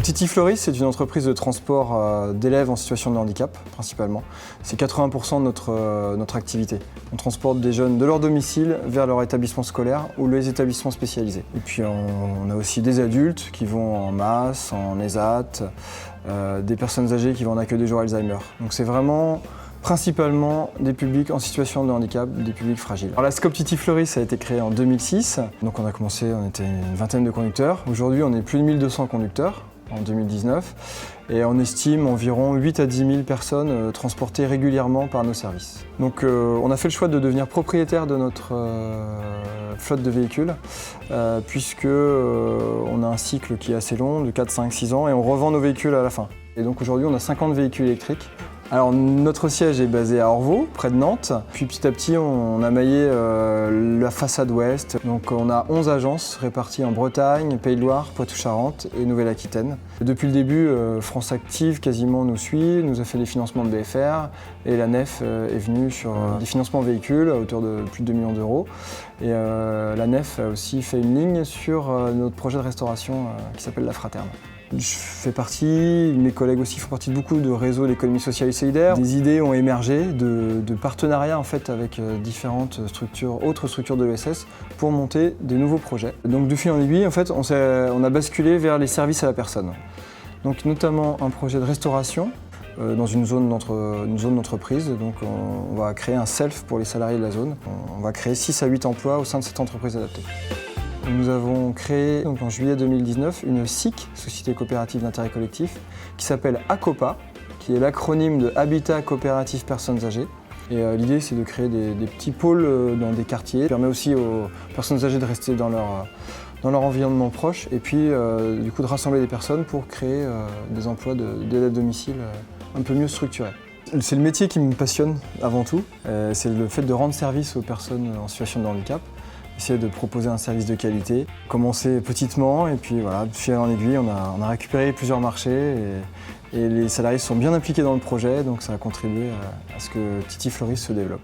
Titi Floris, c'est une entreprise de transport d'élèves en situation de handicap, principalement. C'est 80% de notre activité. On transporte des jeunes de leur domicile vers leur établissement scolaire ou les établissements spécialisés. Et puis on a aussi des adultes qui vont en MAS, en ESAT, des personnes âgées qui vont en accueil de jour Alzheimer. Donc c'est vraiment principalement des publics en situation de handicap, des publics fragiles. Alors la Scope Titi Floris a été créée en 2006. Donc on a commencé, on était une vingtaine de conducteurs. Aujourd'hui on est plus de 1200 conducteurs en 2019 et on estime environ 8 à 10 000 personnes transportées régulièrement par nos services. Donc on a fait le choix de devenir propriétaire de notre flotte de véhicules puisque on a un cycle qui est assez long, de 4, 5, 6 ans et on revend nos véhicules à la fin. Et donc aujourd'hui on a 50 véhicules électriques. Alors notre siège est basé à Orvaux, près de Nantes. Puis petit à petit, on a maillé la façade ouest. Donc on a 11 agences réparties en Bretagne, Pays de Loire, Poitou-Charentes et Nouvelle-Aquitaine. Depuis le début, France Active quasiment nous suit, nous a fait des financements de BFR et la NEF est venue sur des financements véhicules à hauteur de plus de 2 millions d'euros. Et la NEF a aussi fait une ligne sur notre projet de restauration qui s'appelle La Fraterne. Je fais partie, mes collègues aussi font partie de beaucoup de réseaux d'économie sociale et solidaire. Des idées ont émergé de partenariats en fait, avec différentes structures, autres structures de l'ESS pour monter des nouveaux projets. Donc de fil en aiguille, en fait, on a basculé vers les services à la personne. Donc notamment un projet de restauration dans une zone d'entreprise. Donc on va créer un self pour les salariés de la zone. On va créer 6 à 8 emplois au sein de cette entreprise adaptée. Nous avons créé donc, en juillet 2019 une SIC, Société Coopérative d'Intérêt Collectif, qui s'appelle ACOPA, qui est l'acronyme de Habitat Coopératif Personnes Âgées. Et l'idée c'est de créer des petits pôles dans des quartiers. Ça permet aussi aux personnes âgées de rester dans leur environnement proche et puis du coup de rassembler des personnes pour créer des emplois d'élèves domicile un peu mieux structurés. C'est le métier qui me passionne avant tout, c'est le fait de rendre service aux personnes en situation de handicap. Essayer de proposer un service de qualité, commencer petitement et puis voilà, de fil en aiguille, on a récupéré plusieurs marchés et les salariés sont bien impliqués dans le projet, donc ça a contribué à ce que Titi Floris se développe.